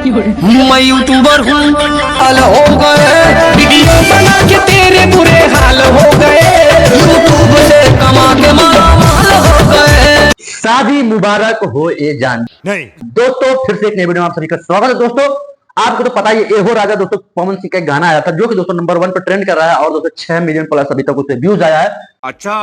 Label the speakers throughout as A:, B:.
A: मैं यूट्यूबर हूँ, हाल हो गए वीडियो बना के तेरे बुरे हाल हो गए, यूट्यूब से कमा के माला माल हो गए।
B: शादी मुबारक हो ए जान।
C: नहीं
B: दोस्तों फिर से एक नई वीडियो में आप सभी का स्वागत है। दोस्तों आपको तो पता ही है, एहो राजा दोस्तों पवन सिंह का एक गाना आया था जो कि दोस्तों नंबर 1 पर ट्रेंड कर रहा है और दोस्तों 6 मिलियन प्लस अभी तक उसे व्यूज आया है।
C: अच्छा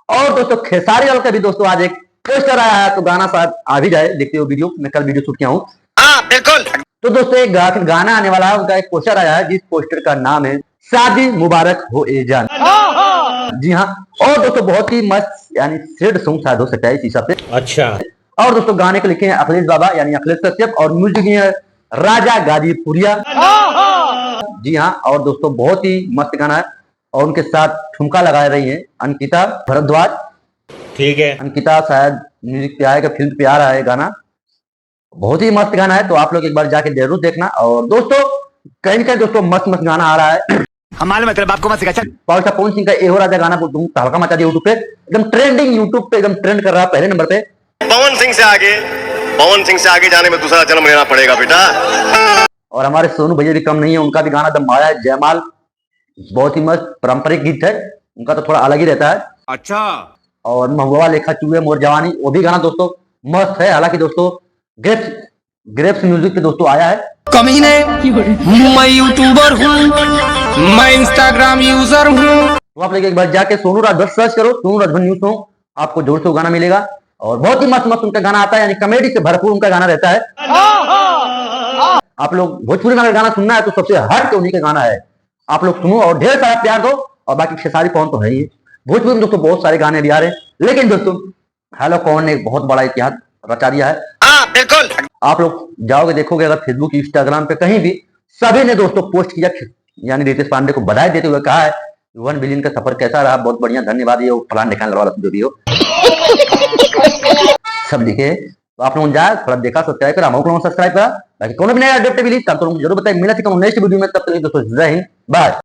B: और दोस्तों खेसारी लाल का भी दोस्तों आज एक पोस्टर आया है, तो गाना शायद आ भी जाए, देखते हो वीडियो। मैं कल वीडियो शूट किया हूँ।
C: हाँ बिल्कुल।
B: तो दोस्तों एक गाना आने वाला है, उनका एक पोस्टर आया है जिस पोस्टर का नाम है शादी मुबारक हो ए जान। जी हाँ, और दोस्तों बहुत ही मस्त यानी सैड सॉन्ग शायद हो सकता है इस हिसाब से।
C: अच्छा
B: और दोस्तों गाने को लिखे हैं अखिलेश बाबा यानी अखिलेश कश्यप और म्यूजिक है राजा गाजीपुरिया। जी हाँ, और दोस्तों बहुत ही मस्त गाना है और उनके साथ ठुमका लगा रही है अंकिता भरद्वाज।
C: ठीक है।
B: अंकिता शायद म्यूजिक पे आएगा, फिल्म पे आ रहा है गाना। बहुत ही मस्त गाना है, तो आप लोग एक बार जाके जरूर देखना। और दोस्तों कहीं कहीं दोस्तों मस्त मस्त गाना आ रहा है।
C: हमारे मतलब आपको मत सिखा।
B: पवन सिंह का एहो राजा गाना तहलका मचा दिया यूट्यूब पे, एकदम ट्रेंडिंग, यूट्यूब पे एकदम ट्रेंड कर रहा है पहले नंबर पे।
D: पवन सिंह से आगे जाने में दूसरा जन्म लेना पड़ेगा बेटा।
B: और हमारे सोनू भैया भी कम नहीं है, उनका भी गाना दम आया है जयमाल। बहुत ही मस्त पारंपरिक गीत है, उनका तो थोड़ा अलग ही रहता है।
C: अच्छा।
B: और महुआ लेखा चूहे मोर जवानी, वो भी गाना दोस्तों मस्त है। हालांकि दोस्तों ग्रेप्स म्यूजिक पे दोस्तों आया है।
A: कमीने, मैं यूट्यूबर हूँ, मैं इंस्टाग्राम यूजर हूँ।
B: तो आप लोग एक बार जाके सोनू राजभर सर्च करो, सोनू राजभर न्यूज सॉन्ग, आपको जोर से वो गाना मिलेगा। और बहुत ही मस्त मस्त उनका गाना आता है, यानी कॉमेडी से भरपूर उनका गाना रहता है। आप लोग भोजपुरी में अगर गाना सुनना है तो सबसे हट के उन्हीं का गाना है, आप लोग सुनो और ढेर सारा प्यार दो। और बाकी खेसारी पवन तो है ही, भोजपुरी में दोस्तों बहुत सारे गाने भी आ रहे हैं। लेकिन दोस्तों हेलो कौन ने एक बहुत बड़ा इतिहास रचा दिया है।
D: हाँ बिल्कुल।
B: आप लोग जाओगे देखोगे अगर फेसबुक इंस्टाग्राम पे कहीं भी, सभी ने दोस्तों पोस्ट किया, यानी रितेश पांडे को बधाई देते हुए कहा है 1 बिलियन का सफर कैसा रहा, बहुत बढ़िया, धन्यवाद, ये फलान दिखाने वाला जो भी हो सब लिखे। तो आप लोग जाए थोड़ा देखा, सब्सक्राइब करा, हम लोग सब्सक्राइब करा। बाकी कोनो भी नया अपडेट मिली तब तो जरूर बताइए। मिला थी नेक्स्ट वीडियो में, तब तक दोस्तों जय हिंद, बाय।